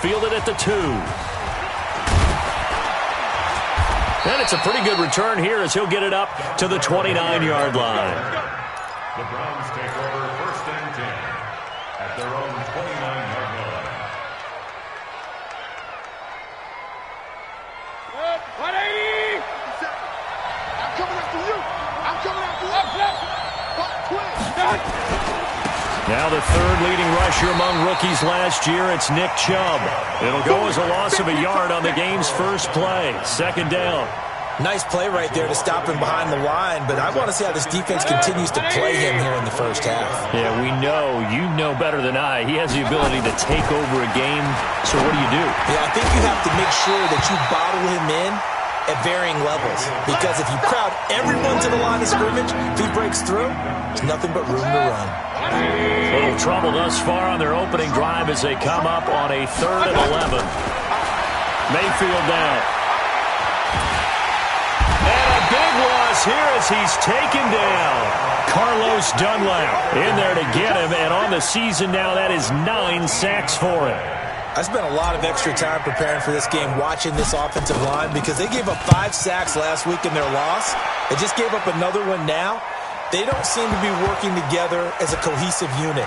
Fielded at the 2. And it's a pretty good return here as he'll get it up to the 29-yard line. The Browns take over 1st and 10 at their own 29-yard line. 180! I'm coming after you! I'm coming after you! Now the third leading rusher among rookies last year, it's Nick Chubb. It'll go as a loss of a yard on the game's first play. 2nd down. Nice play right there to stop him behind the line, but I want to see how this defense continues to play him here in the first half. Yeah, we know. You know better than I. He has the ability to take over a game, so what do you do? Yeah, I think you have to make sure that you bottle him in at varying levels, because if you crowd everyone to the line of scrimmage, if he breaks through, there's nothing but room to run. Little trouble thus far on their opening drive as they come up on a 3rd and 11. Mayfield down. And a big loss here as he's taken down. Carlos Dunlap in there to get him, and on the season now, that is 9 sacks for him. I spent a lot of extra time preparing for this game, watching this offensive line, because they gave up 5 sacks last week in their loss. They just gave up another one now. They don't seem to be working together as a cohesive unit.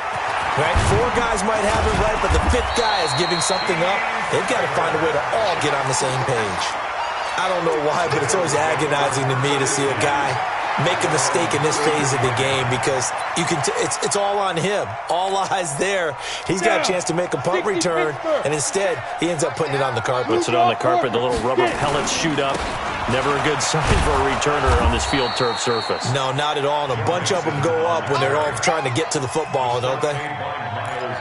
Right? 4 guys might have it right, but the 5th guy is giving something up. They've got to find a way to all get on the same page. I don't know why, but it's always agonizing to me to see a guy make a mistake in this phase of the game, because you can it's all on him. All eyes there. He's got a chance to make a punt return, and instead he ends up putting it on the carpet. Puts it on the carpet. The little rubber pellets shoot up. Never a good sign for a returner on this field turf surface. No, not at all. And a bunch of them go up when they're all trying to get to the football, don't they?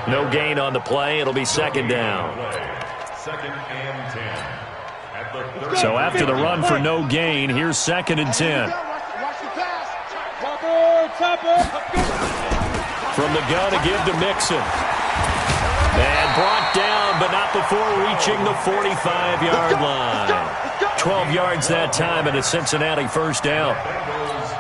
No gain on the play. It'll be 2nd down. 2nd and 10. So after the run for no gain, here's 2nd and 10. From the gun to give to Mixon. And brought down, but not before reaching the 45-yard line. 12 yards that time, and a Cincinnati 1st down.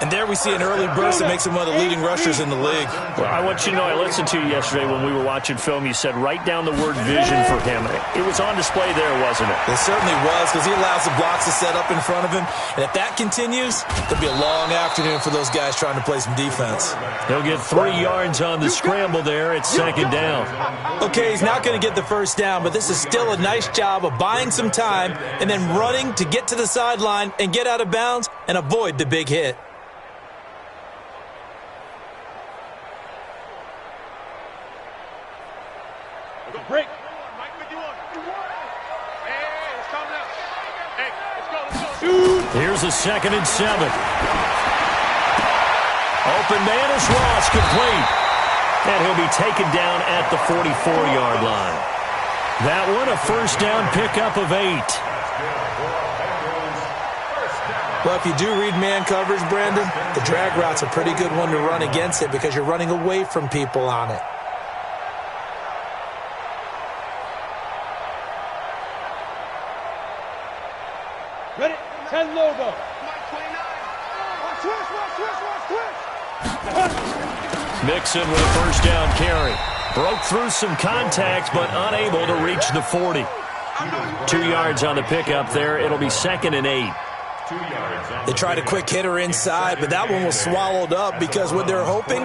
And there we see an early burst that makes him one of the leading rushers in the league. Well, I want you to know, I listened to you yesterday when we were watching film. You said write down the word vision for him. It was on display there, wasn't it? It certainly was, because he allows the blocks to set up in front of him. And if that continues, it'll be a long afternoon for those guys trying to play some defense. He'll get 3 yards on the scramble there. It's 2nd down. Okay, he's not going to get the 1st down, but this is still a nice job of buying some time and then running to get to the sideline and get out of bounds and avoid the big hit. Break. Here's a 2nd and 7. Open man is Ross, complete. And he'll be taken down at the 44-yard line. That one, a 1st down pickup of 8. Well, if you do read man coverage, Brandon, the drag route's a pretty good one to run against it because you're running away from people on it. Ready? 10 logo. Mixon with a 1st down carry. Broke through some contacts, but unable to reach the 40. 2 yards on the pickup there. It'll be 2nd and 8. They tried a quick hitter inside, but that one was swallowed up because what they're hoping,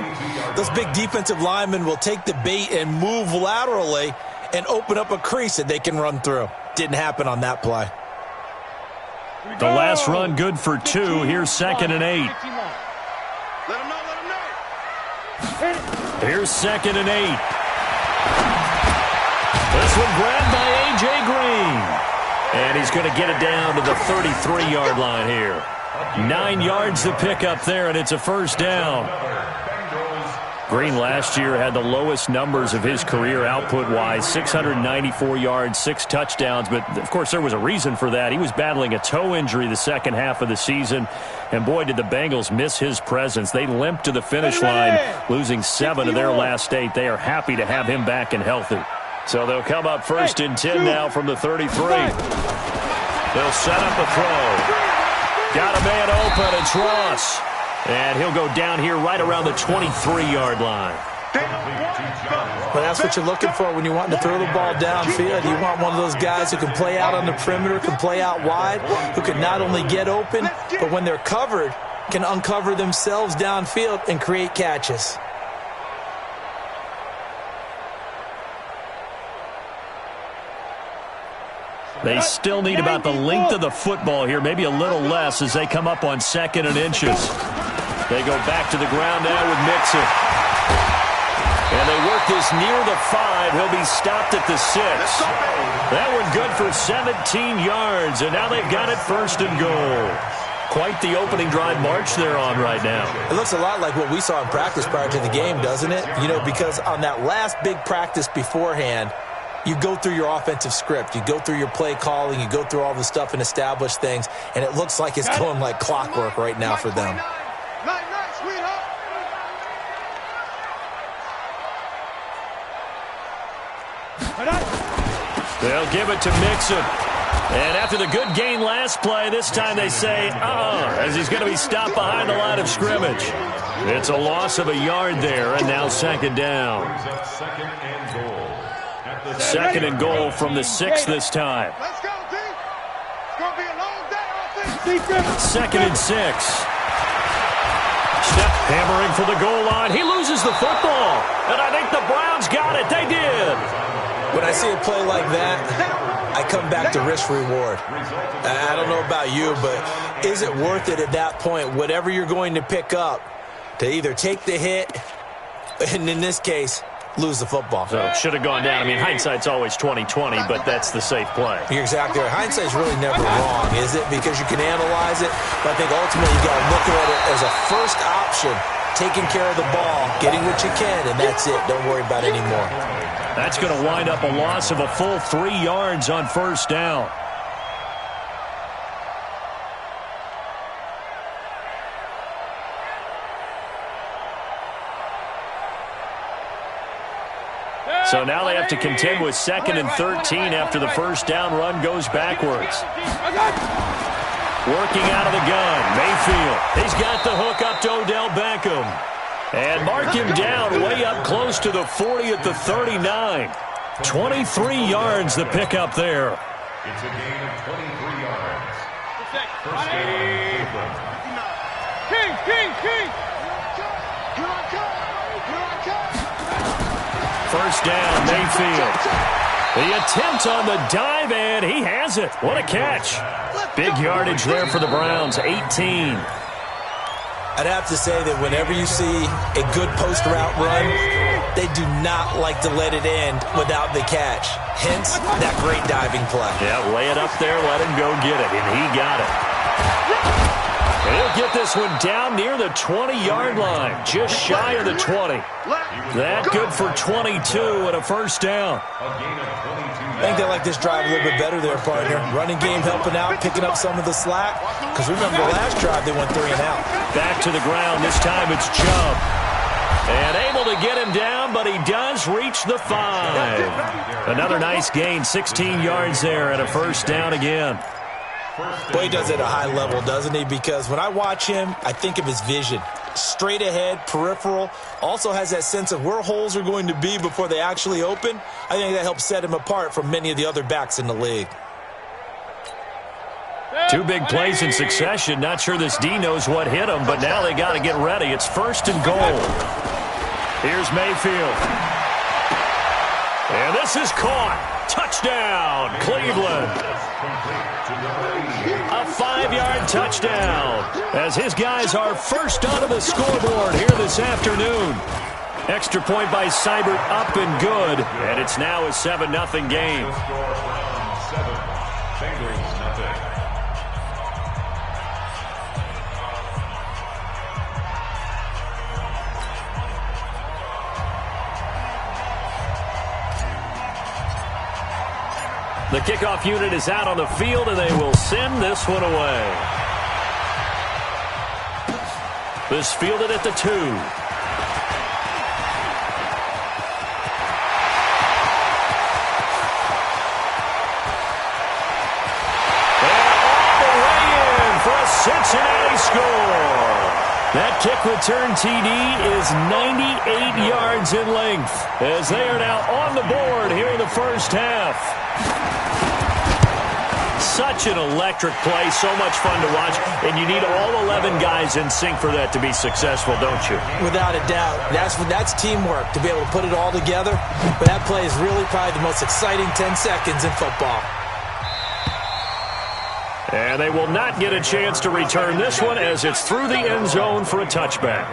those big defensive linemen will take the bait and move laterally and open up a crease that they can run through. Didn't happen on that play. The last run good for 2. Here's 2nd and 8. Let him know. Here's 2nd and 8. This one grabbed by A.J. Green. And he's going to get it down to the 33-yard line here. 9 yards to pick up there, and it's a 1st down. Green last year had the lowest numbers of his career output-wise, 694 yards, 6 touchdowns. But, of course, there was a reason for that. He was battling a toe injury the second half of the season. And, boy, did the Bengals miss his presence. They limped to the finish line, losing 7 of their last 8. They are happy to have him back and healthy. So they'll come up 1st and 10 now from the 33. They'll set up a throw. Got a man open. It's Ross. And he'll go down here right around the 23-yard line. Well, that's what you're looking for when you want to throw the ball downfield. You want one of those guys who can play out on the perimeter, can play out wide, who can not only get open, but when they're covered, can uncover themselves downfield and create catches. They still need about the length of the football here, maybe a little less as they come up on 2nd and inches. They go back to the ground now with Mixon. And they work this near the 5. He'll be stopped at the 6. That one good for 17 yards, and now they've got it 1st and goal. Quite the opening drive march they're on right now. It looks a lot like what we saw in practice prior to the game, doesn't it? You know, because on that last big practice beforehand, you go through your offensive script. You go through your play calling. You go through all the stuff and establish things, and it looks like it's going like clockwork right now for them. They'll give it to Mixon. And after the good gain last play, this time they say, as he's going to be stopped behind the line of scrimmage. It's a loss of a yard there, and now 2nd down. 2nd and goal from the 6 this time. Let's go, D. It's going to be a long day offense. 2nd and 6. Step hammering for the goal line. He loses the football. And I think the Browns got it. They did. When I see a play like that, I come back to risk-reward. I don't know about you, but is it worth it at that point, whatever you're going to pick up, to either take the hit, and in this case, lose the football? So should have gone down. I mean, hindsight's always 20/20, but that's the safe play. You're exactly right. Hindsight's really never wrong, is it? Because you can analyze it, but I think ultimately you got to look at it as a first option, taking care of the ball, getting what you can, and that's it. Don't worry about it anymore. That's going to wind up a loss of a full 3 yards on 1st down. So now they have to contend with 2nd and 13 after the 1st down run goes backwards. Working out of the gun, Mayfield. He's got the hook up to Odell Beckham. And mark him down way up close to the 40 at the 39. 23 yards the pickup there. It's a gain of 23 yards. 1st down. King. 1st down, Mayfield. The attempt on the dive, and he has it. What a catch. Big yardage there for the Browns, 18. I'd have to say that whenever you see a good post route run, they do not like to let it end without the catch. Hence, that great diving play. Yeah, lay it up there, let him go get it, and he got it. And he'll get this one down near the 20-yard line, just shy of the 20. That good for 22 and a 1st down. I think they like this drive a little bit better there, partner. Running game helping out, picking up some of the slack. Because remember, the last drive they went 3 and out. Back to the ground. This time it's Chubb. And able to get him down, but he does reach the 5. Another nice gain, 16 yards there and a 1st down again. Boy, he does it at a high level, doesn't he? Because when I watch him, I think of his vision. Straight ahead, peripheral. Also has that sense of where holes are going to be before they actually open. I think that helps set him apart from many of the other backs in the league. 2 big plays in succession. Not sure this D knows what hit him, but now they got to get ready. It's 1st and goal. Here's Mayfield. And this is caught. Touchdown, Cleveland. A 5-yard touchdown as his guys are first onto the scoreboard here this afternoon. Extra point by Seibert up and good, and it's now a 7-0 game. The kickoff unit is out on the field, and they will send this one away. This fielded at the 2. And all the way in for a Cincinnati score. That kick return TD is 98 yards in length as they are now on the board here in the first half. Such an electric play, so much fun to watch, and you need all 11 guys in sync for that to be successful, don't you? Without a doubt. That's teamwork, to be able to put it all together. But that play is really probably the most exciting 10 seconds in football. And they will not get a chance to return this one as it's through the end zone for a touchback.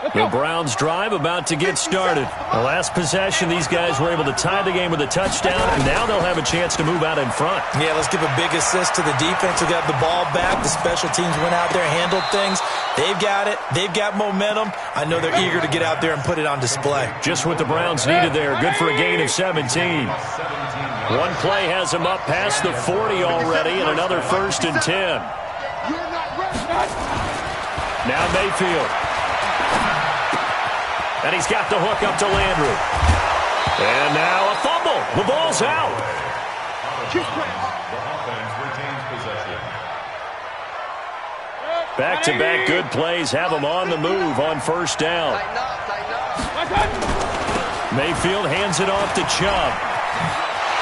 The Browns drive about to get started. The last possession, these guys were able to tie the game with a touchdown, and now they'll have a chance to move out in front. Yeah, let's give a big assist to the defense. We got the ball back. The special teams went out there, handled things. They've got it. They've got momentum. I know they're eager to get out there and put it on display. Just what the Browns needed there. Good for a gain of 17. One play has them up past the 40 already, and another 1st and 10. Now Mayfield. And he's got the hook up to Landry. And now a fumble. The ball's out. The offense retains possession. Back-to-back good plays have them on the move on 1st down. Mayfield hands it off to Chubb.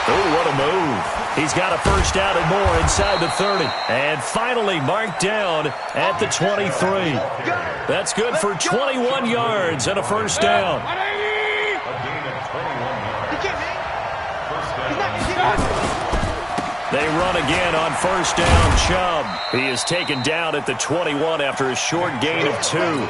Oh, what a move. He's got a 1st down and more inside the 30. And finally marked down at the 23. That's good for 21 yards and a 1st down. A gain of 21 yards. They run again on 1st down. Chubb. He is taken down at the 21 after a short gain of 2.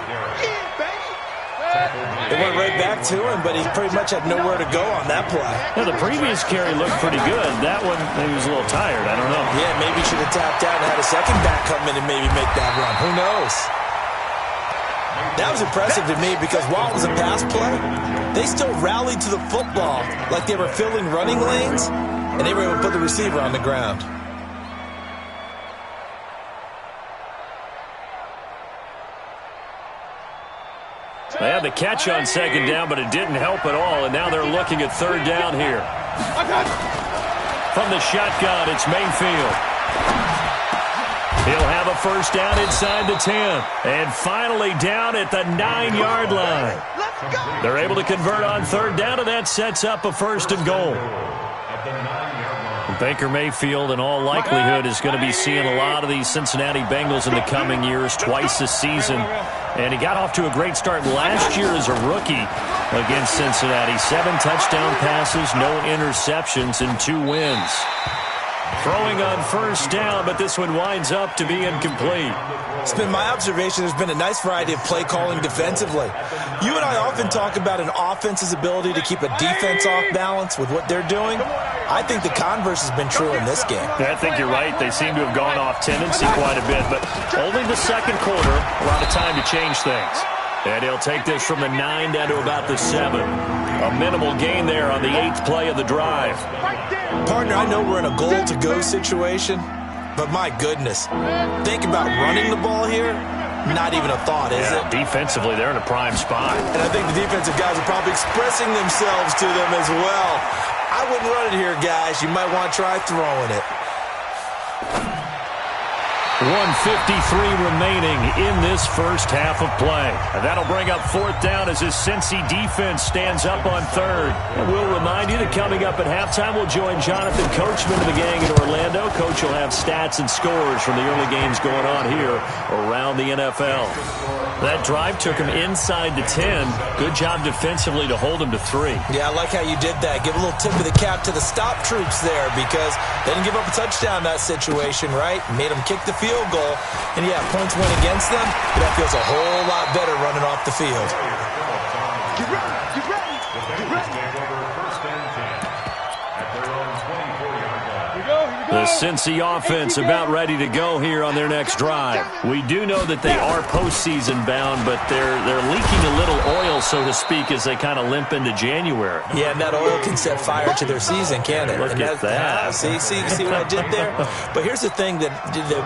They went right back to him, but he pretty much had nowhere to go on that play. Yeah, the previous carry looked pretty good. That one, he was a little tired. I don't know. Yeah, maybe he should have tapped out and had a second back come in and maybe make that run. Who knows? That was impressive to me because while it was a pass play, they still rallied to the football like they were filling running lanes, and they were able to put the receiver on the ground. They had the catch on 2nd down, but it didn't help at all, and now they're looking at 3rd down here. From the shotgun, it's Mayfield. He'll have a 1st down inside the 10, and finally down at the 9-yard line. They're able to convert on 3rd down, and that sets up a 1st and goal. Baker Mayfield, in all likelihood, is going to be seeing a lot of these Cincinnati Bengals in the coming years, twice this season. And he got off to a great start last year as a rookie against Cincinnati. 7 touchdown passes, no interceptions, and 2 wins. Throwing on 1st down, but this one winds up to be incomplete. It's been my observation there's been a nice variety of play calling defensively. You and I often talk about an offense's ability to keep a defense off balance with what they're doing. I think the converse has been true in this game. I think you're right. They seem to have gone off tendency quite a bit, but only the 2nd quarter, a lot of time to change things. And he'll take this from the 9 down to about the 7. A minimal gain there on the 8th play of the drive. Partner, I know we're in a goal-to-go situation, but my goodness, think about running the ball here. Not even a thought, is it? Defensively, they're in a prime spot. And I think the defensive guys are probably expressing themselves to them as well. I wouldn't run it here, guys. You might want to try throwing it. 1:53 remaining in this first half of play. And that'll bring up 4th down as his Cincy defense stands up on 3rd. And we'll remind you that coming up at halftime, we'll join Jonathan Coachman of the gang in Orlando. Coach will have stats and scores from the early games going on here around the NFL. That drive took him inside the 10. Good job defensively to hold him to 3. Yeah, I like how you did that. Give a little tip of the cap to the stop troops there because they didn't give up a touchdown in that situation, right? Made them kick the field goal. And, yeah, points went against them, but that feels a whole lot better running off the field. Get ready. Get ready. The Bengals take over 1st and 10 at their own 24-yard line. Here we go. The Cincy offense about ready to go here on their next drive. We do know that they are postseason bound, but they're leaking a little oil, so to speak, as they kind of limp into January. Yeah, and that oil can set fire to their season, can't it? Look at that. See what I did there? But here's the thing that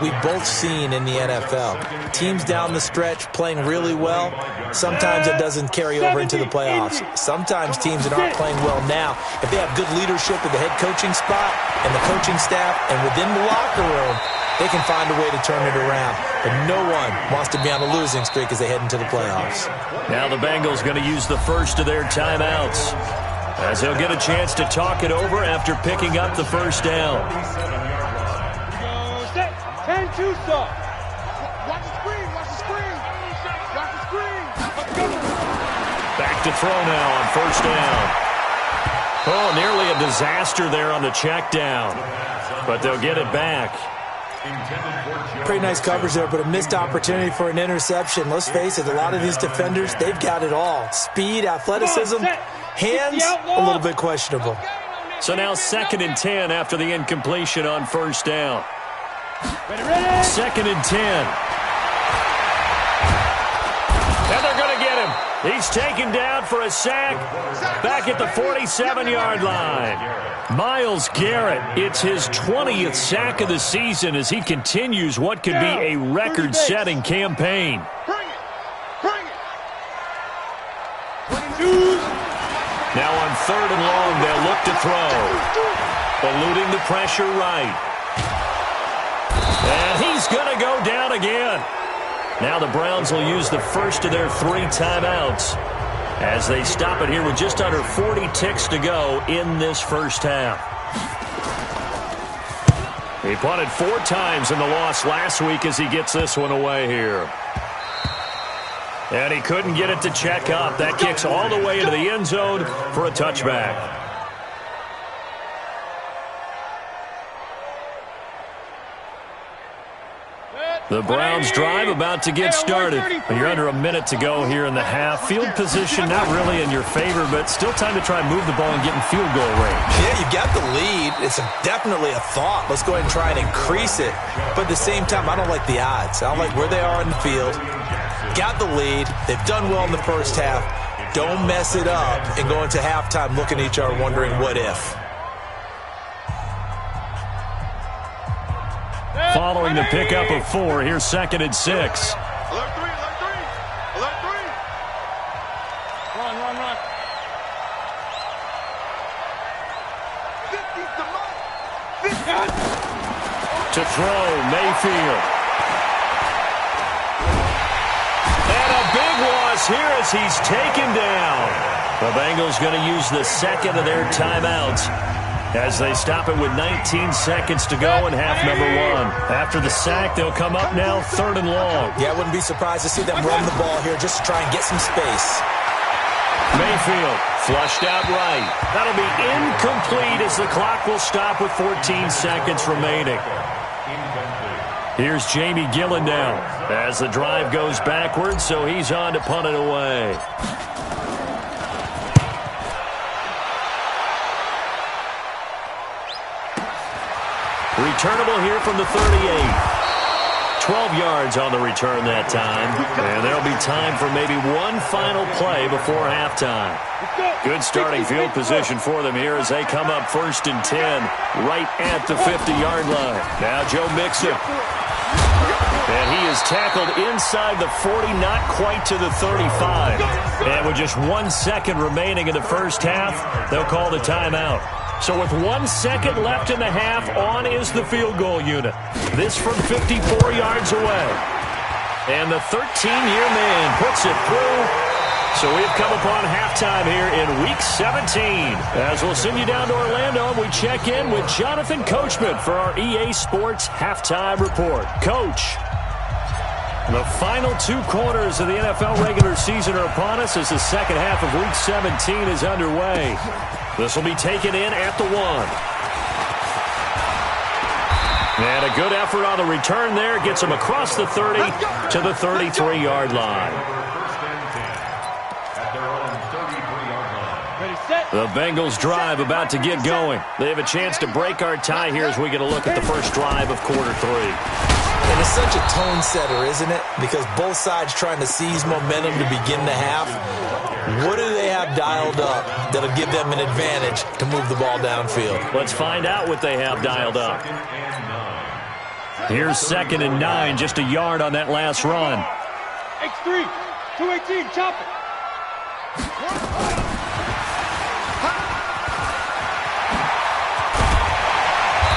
we've both seen in the NFL. Teams down the stretch playing really well, sometimes it doesn't carry over into the playoffs. Sometimes teams that aren't playing well now, if they have good leadership at the head coaching spot and the coaching staff and within the locker room, they can find a way to turn it around. But no one wants to be on a losing streak as they head into the playoffs. Now the Bengals going to use the first of their timeouts, as they'll get a chance to talk it over after picking up the first down. 10-2 stop. Watch the screen. Watch the screen. Watch the screen. Back to throw now on first down. Oh, nearly a disaster there on the check down, but they'll get it back. Pretty nice coverage there, but a missed opportunity for an interception. Let's face it, a lot of these defenders, they've got it all. Speed, athleticism, hands, a little bit questionable. So now 2nd and 10 after the incompletion on first down. 2nd and 10. And they're going to get him. He's taken down for a sack back at the 47-yard line. Myles Garrett, it's his 20th sack of the season as he continues what could be a record-setting campaign. Bring it. Bring it. 22. Now on 3rd and long, they'll look to throw. Eluding the pressure right. And he's going to go down again. Now the Browns will use the first of their 3 timeouts as they stop it here with just under 40 ticks to go in this first half. He punted 4 times in the loss last week as he gets this one away here. And he couldn't get it to check up. That kicks all the way into the end zone for a touchback. The Browns drive about to get started. You're under a minute to go here in the half. Field position not really in your favor, but still time to try and move the ball and get in field goal range. Yeah, you've got the lead. It's definitely a thought. Let's go ahead and try and increase it. But at the same time, I don't like the odds. I don't like where they are in the field. Got the lead. They've done well in the first half. Don't mess it up and go into halftime looking at each other wondering what if. Following the pickup of 4, here's 2nd and 6. Alert 3. Alert 3. Run. 50's the mark. 50. To throw, Mayfield. And a big loss here as he's taken down. The Bengals going to use the 2nd of their timeouts as they stop it with 19 seconds to go in half number 1. After the sack, they'll come up now 3rd and long. Yeah, I wouldn't be surprised to see them run the ball here just to try and get some space. Mayfield flushed out right. That'll be incomplete as the clock will stop with 14 seconds remaining. Here's Jamie Gillen now as the drive goes backwards, so he's on to punt it away. Returnable here from the 38. 12 yards on the return that time. And there'll be time for maybe one final play before halftime. Good starting field position for them here as they come up 1st and 10 right at the 50-yard line. Now Joe Mixon. And he is tackled inside the 40, not quite to the 35. And with just 1 second remaining in the first half, they'll call the timeout. So with 1 second left in the half, on is the field goal unit. This from 54 yards away. And the 13-year man puts it through. So we've come upon halftime here in Week 17. As we'll send you down to Orlando, and we check in with Jonathan Coachman for our EA Sports Halftime Report. Coach, the final 2 quarters of the NFL regular season are upon us as the second half of Week 17 is underway. This will be taken in at the 1. And a good effort on the return there. Gets him across the 30 to the 33-yard line. Ready, The Bengals drive about to get going. They have a chance to break our tie here as we get a look at the first drive of quarter 3. And it's such a tone setter, isn't it? Because both sides trying to seize momentum to begin the half. What do they have dialed up that'll give them an advantage to move the ball downfield? Let's find out what they have dialed up. Here's 2nd and 9, just a yard on that last run. X3, 218, chop it.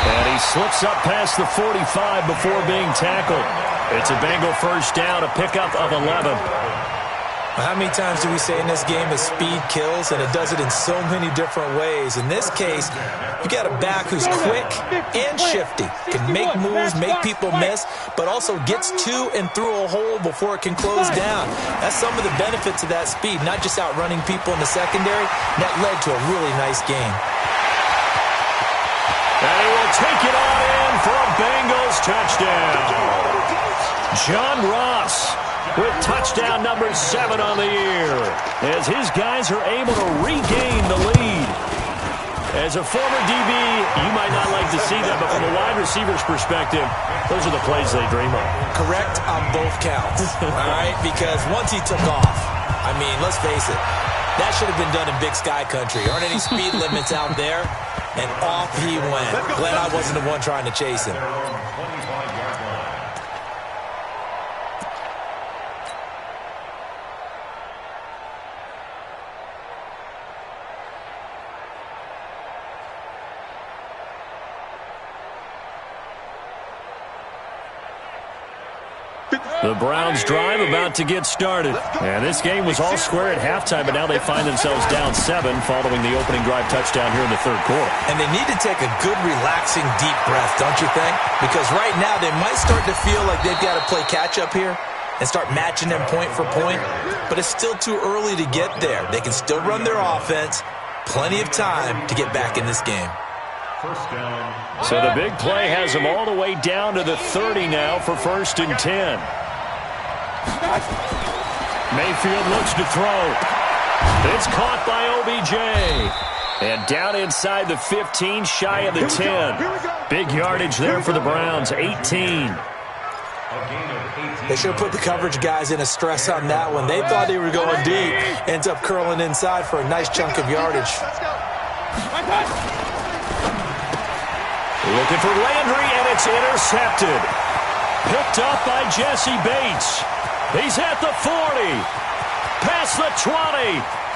And he slips up past the 45 before being tackled. It's a Bengal first down, a pickup of 11. How many times do we say in this game that speed kills, and it does it in so many different ways? In this case, you got a back who's quick and shifty, can make moves, make people miss, but also gets to and through a hole before it can close down. That's some of the benefits of that speed, not just outrunning people in the secondary. That led to a really nice game. And he will take it on in for a Bengals touchdown. John Ross with touchdown number 7 on the year, as his guys are able to regain the lead. As a former DB, you might not like to see that, but from a wide receiver's perspective, those are the plays they dream of. Correct on both counts, all right? Because once he took off, I mean, let's face it, that should have been done in Big Sky country. Aren't any speed limits out there? And off he went. Glad I wasn't the one trying to chase him. The Browns drive about to get started. And this game was all square at halftime, but now they find themselves down 7 following the opening drive touchdown here in the third quarter. And they need to take a good, relaxing, deep breath, don't you think? Because right now they might start to feel like they've got to play catch-up here and start matching them point for point. But it's still too early to get there. They can still run their offense. Plenty of time to get back in this game. So the big play has them all the way down to the 30 now for 1st and 10. Mayfield looks to throw. It's caught by OBJ. And down inside the 15, shy of the 10. Big yardage there for the Browns, 18. They should have put the coverage guys in a stress on that one. They thought they were going deep. Ends up curling inside for a nice chunk of yardage. Looking for Landry, and it's intercepted. Picked up by Jesse Bates. He's at the 40. Past the 20.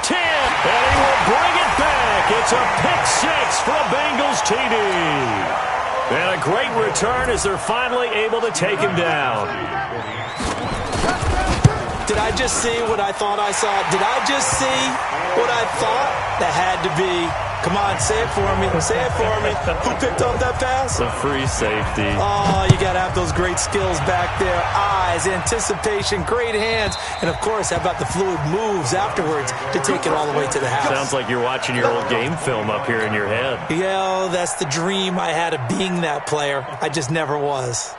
10. And he will bring it back. It's a pick-6 for a Bengals TD. And a great return as they're finally able to take him down. Did I just see what I thought I saw? Did I just see what I thought? That had to be. Come on, say it for me. Say it for me. Who picked up that pass? The free safety. Oh, you got to have those great skills back there. Eyes, anticipation, great hands. And, of course, how about the fluid moves afterwards to take it all the way to the house? Sounds like you're watching your old game film up here in your head. Yeah, that's the dream I had of being that player. I just never was.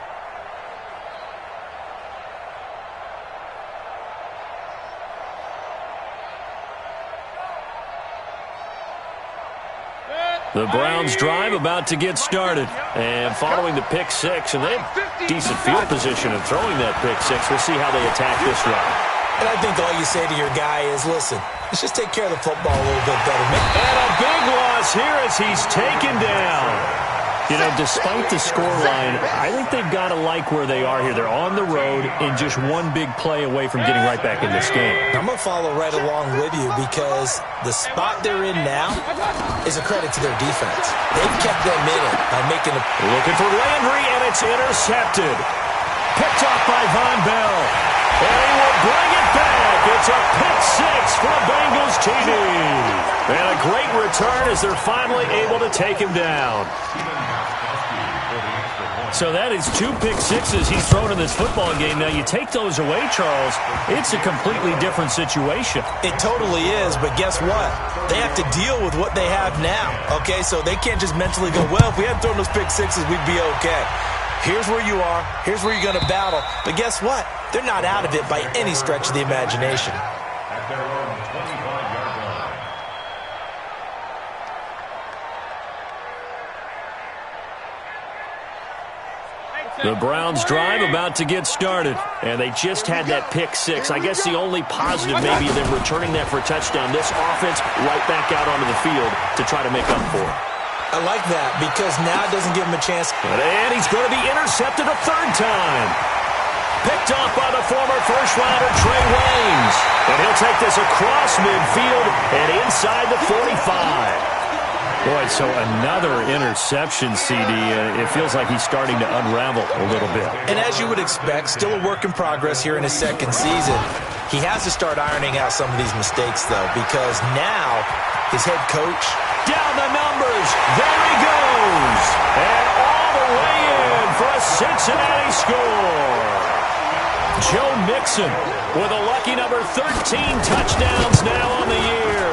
The Browns drive about to get started. And following the pick-6, and they have decent field position in throwing that pick-6. We'll see how they attack this drive. And I think all you say to your guy is, listen, let's just take care of the football a little bit better. And a big loss here as he's taken down. You know, despite the scoreline, I think they've got to like where they are here. They're on the road and just one big play away from getting right back in this game. I'm going to follow right along with you because the spot they're in now is a credit to their defense. They've kept them in it by making a... Looking for Landry, and it's intercepted. Picked off by Von Bell. And he will bring it back. It's a pick-6 for a Bengals TD. And a great return as they're finally able to take him down. So that is 2 pick-6s he's thrown in this football game. Now, you take those away, Charles, it's a completely different situation. It totally is, but guess what? They have to deal with what they have now, okay? So they can't just mentally go, well, if we hadn't thrown those pick-6s, we'd be okay. Here's where you are. Here's where you're going to battle. But guess what? They're not out of it by any stretch of the imagination. At their own 25-yard line. The Browns drive about to get started, and they just had that pick six. I guess the only positive maybe them returning that for a touchdown. This offense right back out onto the field to try to make up for it. I like that because now it doesn't give him a chance. And he's going to be intercepted a third time. Picked off by the former first-rounder Trey Waynes. And he'll take this across midfield and inside the 45. Boy, so another interception, CD. It feels like he's starting to unravel a little bit. And as you would expect, still a work in progress here in his second season. He has to start ironing out some of these mistakes, though, because now his head coach... Down the numbers. There he goes. And all the way in for a Cincinnati score. Joe Mixon with a lucky number 13 touchdowns now on the year.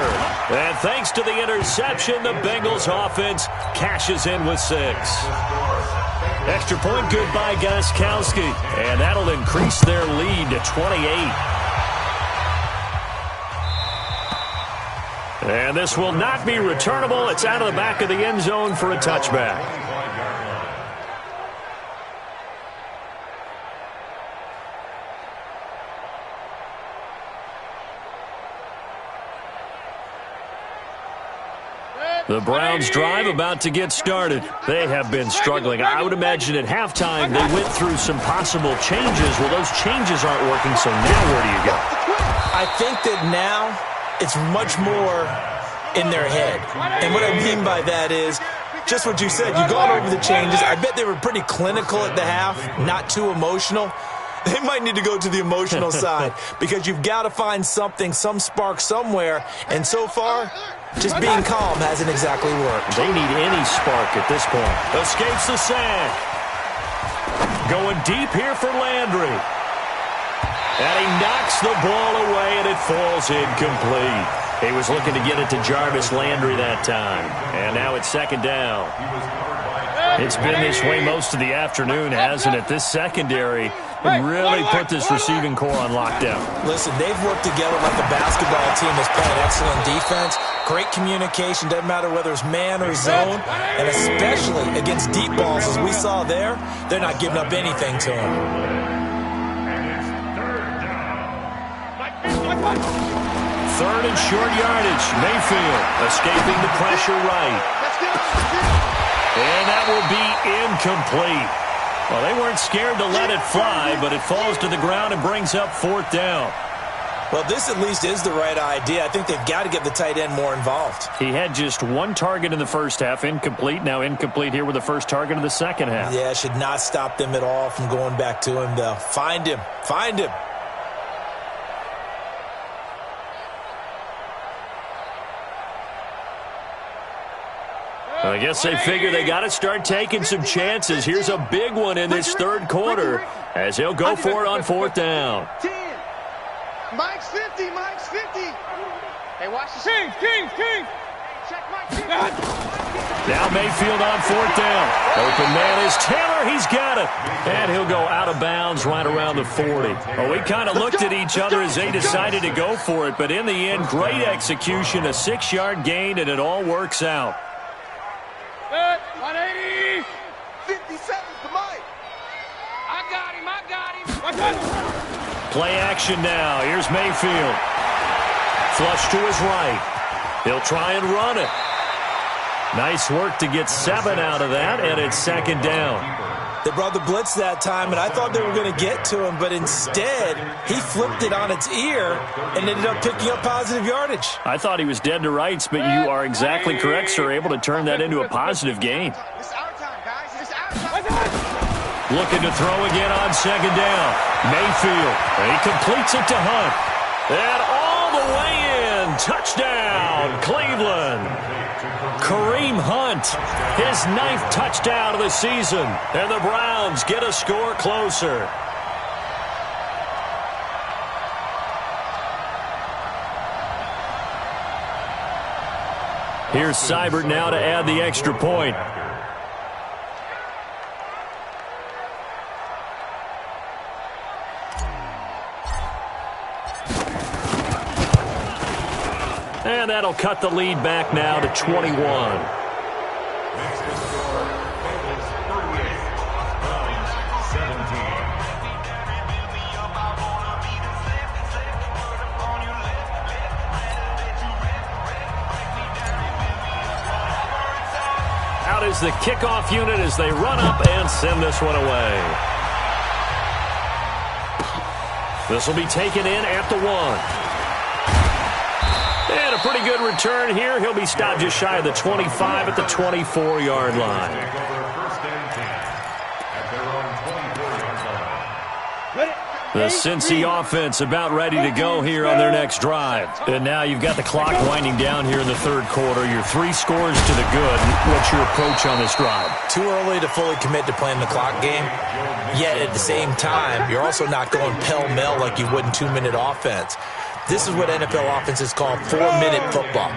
And thanks to the interception, the Bengals offense cashes in with 6. Extra point good by Gostkowski. And that'll increase their lead to 28. And this will not be returnable. It's out of the back of the end zone for a touchback. The Browns drive about to get started. They have been struggling. I would imagine at halftime they went through some possible changes. Well, those changes aren't working, so now where do you go? I think that now it's much more in their head. And what I mean by that is just what you said. You've gone over the changes. I bet they were pretty clinical at the half, not too emotional. They might need to go to the emotional side because you've got to find something, some spark somewhere. And so far, just being calm hasn't exactly worked. They need any spark at this point. Escapes the sack. Going deep here for Landry. And he knocks the ball away, and it falls incomplete. He was looking to get it to Jarvis Landry that time. And now it's second down. It's been this way most of the afternoon, hasn't it? This secondary really put this receiving core on lockdown. Listen, they've worked together like a basketball team that's playing excellent defense. Great communication, doesn't matter whether it's man or zone. And especially against deep balls, as we saw there, they're not giving up anything to him. Third and short yardage. Mayfield escaping the pressure right. And that will be incomplete. Well, they weren't scared to let it fly, but it falls to the ground and brings up fourth down. Well, this at least is the right idea. I think they've got to get the tight end more involved. He had just one target in the first half, incomplete. Now incomplete here with the first target of the second half. Yeah, should not stop them at all from going back to him, though. Find him. Find him. I guess they figure they got to start taking some chances. Here's a big one in this third quarter as he'll go for it on fourth down. 10. Mike's 50. Mike's 50. Hey, watch the King. Check Mike 50. Now Mayfield on fourth down. Open man is Taylor. He's got it. And he'll go out of bounds right around the 40. Well, we kind of looked at each other as they decided to go for it. But in the end, great execution, a 6-yard gain, and it all works out. 180. 57 to Mike. I got him. Play action now. Here's Mayfield. Flush to his right. He'll try and run it. Nice work to get 7 out of that, and it's second down. They brought the blitz that time, and I thought they were going to get to him, but instead, he flipped it on its ear and ended up picking up positive yardage. I thought he was dead to rights, but you are exactly correct, sir. Able to turn that into a positive gain. It's our time, guys. It's our time. Looking to throw again on second down. Mayfield, and he completes it to Hunt. And all the way in. Touchdown, Cleveland. Kareem Hunt, his 9th touchdown of the season. And the Browns get a score closer. Here's Seibert now to add the extra point. And that'll cut the lead back now to 21. is the kickoff unit as they run up and send this one away. This will be taken in at the 1. And a pretty good return here. He'll be stopped just shy of the 25 at the 24-yard line. The Cincy offense about ready to go here on their next drive. And now you've got the clock winding down here in the third quarter. You're 3 scores to the good. What's your approach on this drive? Too early to fully commit to playing the clock game. Yet at the same time, you're also not going pell-mell like you would in 2-minute offense. This is what NFL offenses call 4-minute football.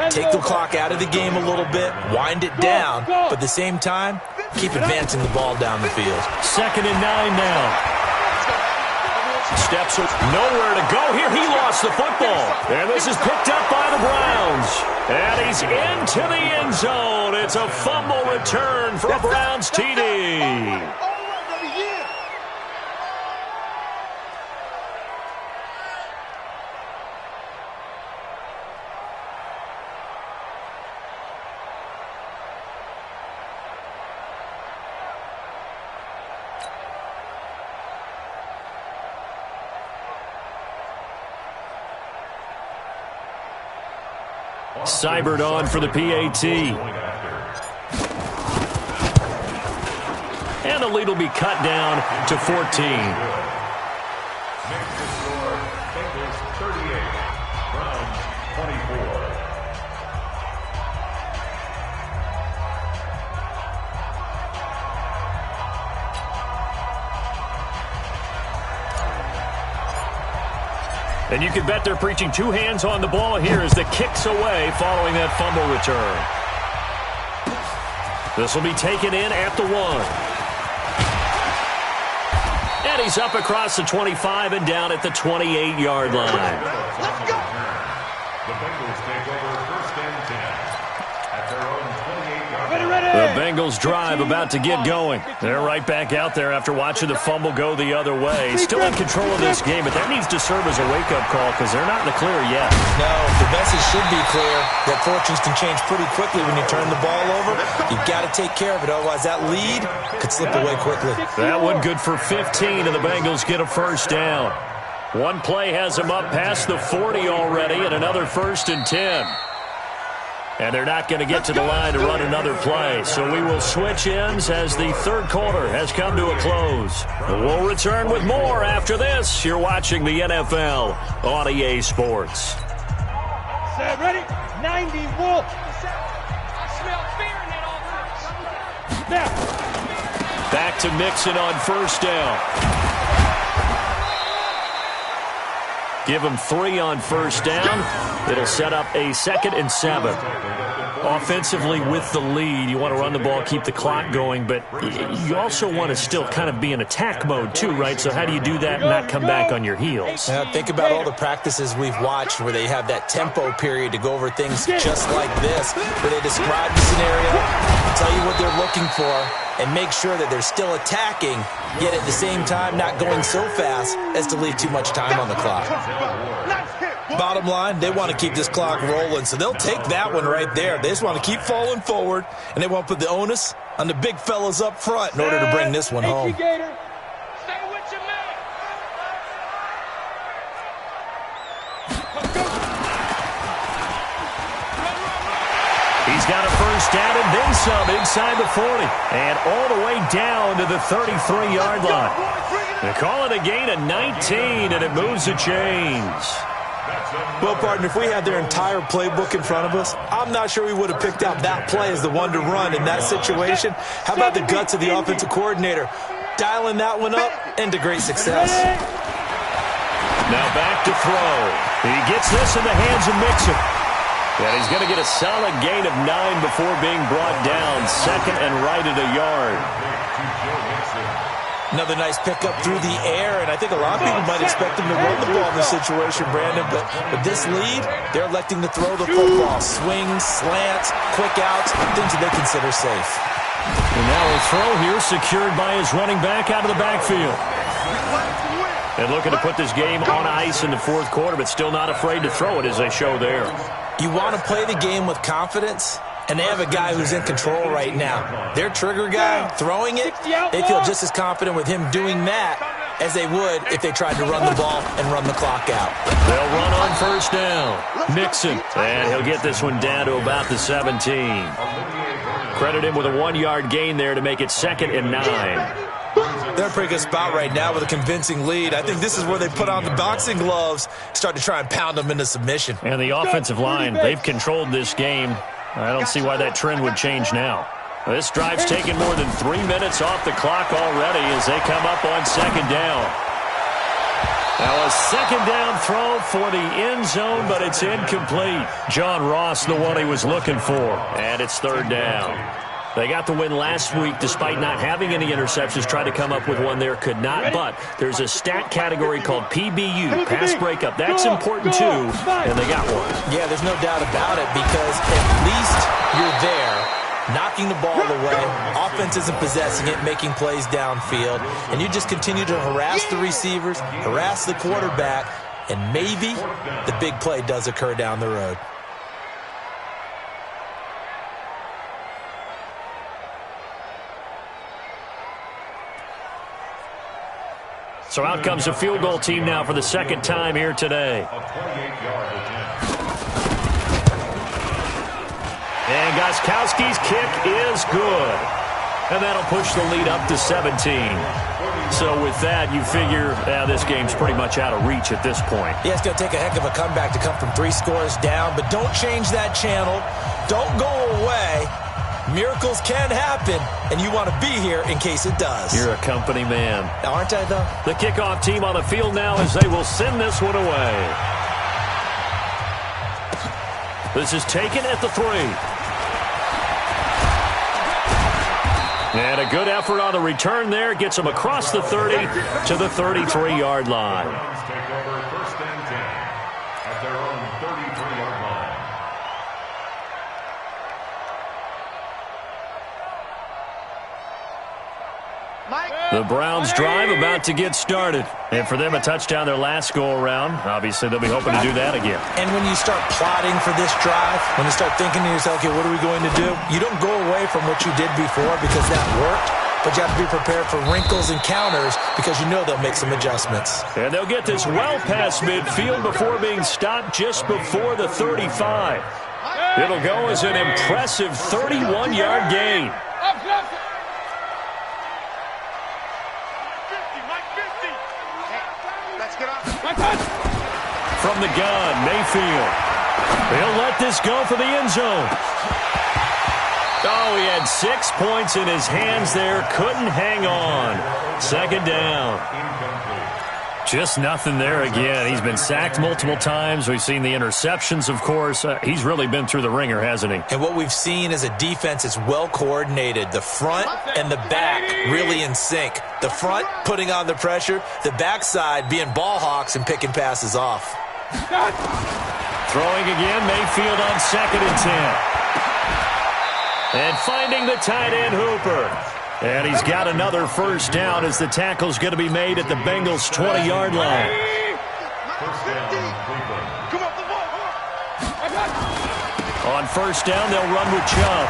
Take the clock out of the game a little bit, wind it down, but at the same time, keep advancing the ball down the field. 2nd and 9 now. Steps nowhere to go here. He lost the football. And this is picked up by the Browns. And he's into the end zone. It's a fumble return for a Browns TD. Seibert on for the PAT. And the lead will be cut down to 14. Makes the score Bengals 38, Browns 24. And you can bet they're preaching 2 hands on the ball here as the kick's away following that fumble return. This will be taken in at the 1. And he's up across the 25 and down at the 28-yard line. Let's go. The Bengals take over 1st and 10 at their own 28-yard line. The Bengals drive about to get going. They're right back out there after watching the fumble go the other way. Still in control of this game, but that needs to serve as a wake-up call because they're not in the clear yet. No, the message should be clear that fortunes can change pretty quickly when you turn the ball over. You've got to take care of it, otherwise that lead could slip away quickly. That one good for 15, and the Bengals get a 1st down. One play has them up past the 40 already, and another 1st and 10. And they're not going to get to the line to run another play. So we will switch ends as the third quarter has come to a close. We'll return with more after this. You're watching the NFL on EA Sports. Set, ready? 90 Wolf. I smell fear in that offense. Back to Mixon on 1st down. Give him 3 on 1st down. It'll set up a 2nd and 7. Offensively with the lead, you want to run the ball, keep the clock going, but you also want to still kind of be in attack mode too, right? So how do you do that and not come back on your heels? Think about all the practices we've watched where they have that tempo period to go over things just like this, where they describe the scenario, tell you what they're looking for, and make sure that they're still attacking, yet at the same time not going so fast as to leave too much time on the clock. Bottom line, they want to keep this clock rolling, so they'll take that one right there. They just want to keep falling forward, and they want to put the onus on the big fellas up front in order to bring this one home. He's got a 1st down and then some inside the 40. And all the way down to the 33-yard line. They call it a gain of 19, and it moves the chains. Well, partner, if we had their entire playbook in front of us, I'm not sure we would have picked out that play as the one to run in that situation. How about the guts of the offensive coordinator? Dialing that one up into great success. Now back to throw. He gets this in the hands of Mixon. And he's going to get a solid gain of 9 before being brought down. 2nd and right at a yard. Another nice pickup through the air, and I think a lot of people might expect him to run the ball in this situation, Brandon, but with this lead, they're electing to throw the football. Swings, slants, quick outs, things that they consider safe. And now a throw here secured by his running back out of the backfield. And looking to put this game on ice in the 4th quarter, but still not afraid to throw it as they show there. You want to play the game with confidence, And they have a guy who's in control right now. Their trigger guy, throwing it, they feel just as confident with him doing that as they would if they tried to run the ball and run the clock out. They'll run on first down. Mixon, and he'll get this one down to about the 17. Credit him with a 1-yard gain there to make it 2nd and 9. They're in a pretty good spot right now with a convincing lead. I think this is where they put on the boxing gloves, start to try and pound them into submission. And the offensive line, they've controlled this game. I don't see why that trend would change now. This drive's taken more than 3 minutes off the clock already as they come up on 2nd down. Now a 2nd down throw for the end zone, but it's incomplete. John Ross, the one he was looking for. And it's 3rd down. They got the win last week despite not having any interceptions. Tried to come up with one there, could not. But there's a stat category called PBU, pass breakup. That's important too, and they got one. Yeah, there's no doubt about it because at least you're there, knocking the ball away. Offense isn't possessing it, making plays downfield. And you just continue to harass the receivers, harass the quarterback, and maybe the big play does occur down the road. So out comes a field goal team now for the 2nd time here today. And Gostkowski's kick is good. And that'll push the lead up to 17. So with that, you figure this game's pretty much out of reach at this point. Yeah, it's going to take a heck of a comeback to come from 3 scores down, but don't change that channel. Don't go away. Miracles can happen, and you want to be here in case it does. You're a company man. Aren't I, though? The kickoff team on the field now as they will send this one away. This is taken at the 3. And a good effort on the return there. Gets them across the 30 to the 33-yard line. Take over 1st and 10 at their own 33-yard line. The Browns drive about to get started. And for them, a touchdown their last go-around. Obviously, they'll be hoping to do that again. And when you start plotting for this drive, when you start thinking to yourself, okay, what are we going to do? You don't go away from what you did before because that worked, but you have to be prepared for wrinkles and counters because you know they'll make some adjustments. And they'll get this well past midfield before being stopped just before the 35. It'll go as an impressive 31-yard gain. From the gun, Mayfield. He'll let this go for the end zone. Oh, he had 6 points in his hands there. Couldn't hang on. 2nd down. Just nothing there again. He's been sacked multiple times. We've seen the interceptions, of course. He's really been through the ringer, hasn't he? And what we've seen is a defense that's well coordinated. The front and the back really in sync. The front putting on the pressure. The backside being ball hawks and picking passes off. Throwing again, Mayfield on 2nd and 10. And finding the tight end, Hooper. And he's got another 1st down as the tackle's going to be made at the Bengals' 20-yard line. On 1st down, they'll run with Chubb.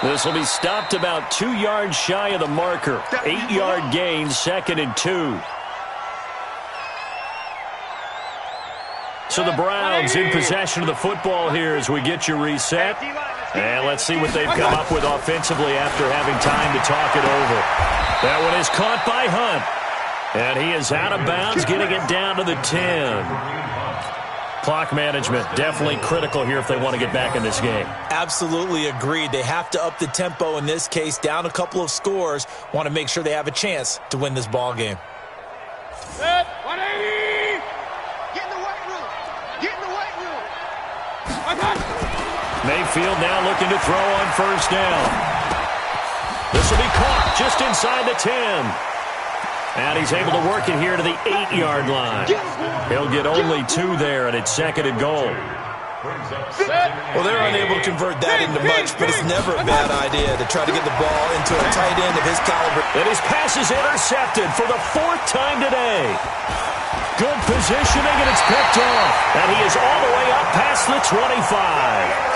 This will be stopped about 2 yards shy of the marker. 8-yard gain, 2nd and 2. So the Browns in possession of the football here as we get you reset. And let's see what they've come up with offensively after having time to talk it over. That one is caught by Hunt. And he is out of bounds, getting it down to the 10. Clock management, definitely critical here if they want to get back in this game. Absolutely agreed. They have to up the tempo in this case, down a couple of scores. Want to make sure they have a chance to win this ball game. Set, 180! Get in the weight room! Get in the weight room! Mayfield now looking to throw on 1st down. This will be caught just inside the 10. And he's able to work it here to the 8-yard line. He'll get only 2 there, and it's 2nd and goal. Well, they're unable to convert that into much, but it's never a bad idea to try to get the ball into a tight end of his caliber. And his pass is intercepted for the 4th time today. Good positioning, and it's picked off. And he is all the way up past the 25.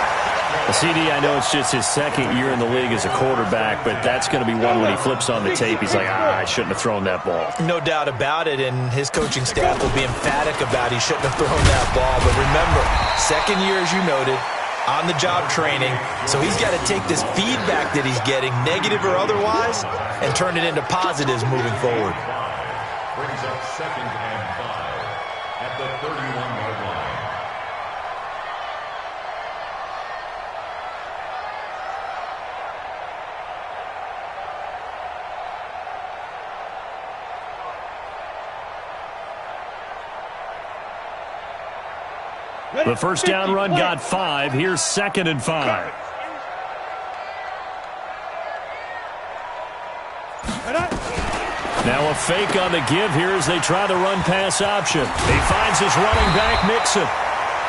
CD, I know it's just his second year in the league as a quarterback, but that's going to be one when he flips on the tape. He's like, I shouldn't have thrown that ball. No doubt about it, and his coaching staff will be emphatic about he shouldn't have thrown that ball. But remember, second year, as you noted, on-the-job training, so he's got to take this feedback that he's getting, negative or otherwise, and turn it into positives moving forward. Brings up 2nd and 5 at the 31-yard line. The first down run got 5. Here's 2nd and 5. Now a fake on the give here as they try the run-pass option. He finds his running back, Mixon.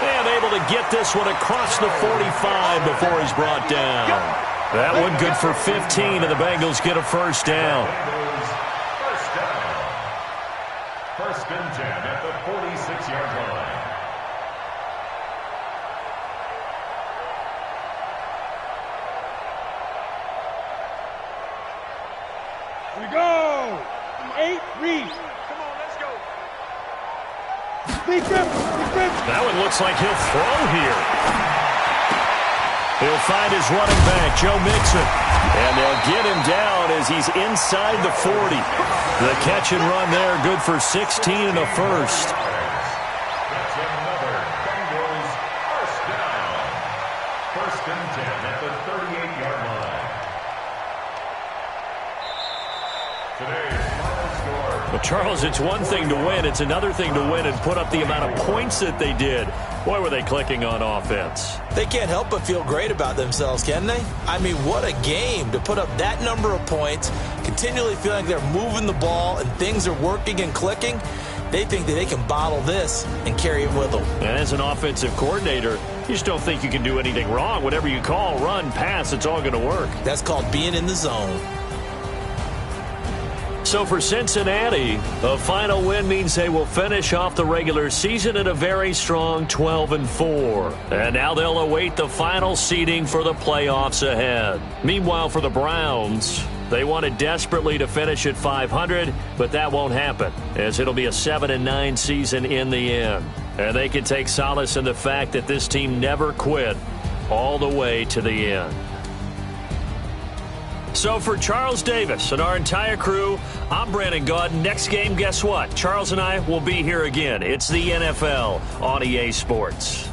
And able to get this one across the 45 before he's brought down. That one good for 15, and the Bengals get a first down. First and 10 at the 46-yard line. We go. 8, read. Come on, let's go. Big grip. That one looks like he'll throw here. He'll find his running back, Joe Mixon. And they'll get him down as he's inside the 40. The catch and run there, good for 16 and a first. That's another Bengals first down. First and 10 at the 38-yard line. Today's final score. Well, Charles, it's one thing to win. It's another thing to win and put up the amount of points that they did. Boy, were they clicking on offense. They can't help but feel great about themselves, can they? I mean, what a game to put up that number of points, continually feeling they're moving the ball and things are working and clicking. They think that they can bottle this and carry it with them. And as an offensive coordinator, you just don't think you can do anything wrong. Whatever you call, run, pass, it's all going to work. That's called being in the zone. So for Cincinnati, a final win means they will finish off the regular season at a very strong 12-4. And now they'll await the final seeding for the playoffs ahead. Meanwhile, for the Browns, they wanted desperately to finish at 500, but that won't happen, as it'll be a 7-9 season in the end. And they can take solace in the fact that this team never quit all the way to the end. So for Charles Davis and our entire crew, I'm Brandon Gaudin. Next game, guess what? Charles and I will be here again. It's the NFL on EA Sports.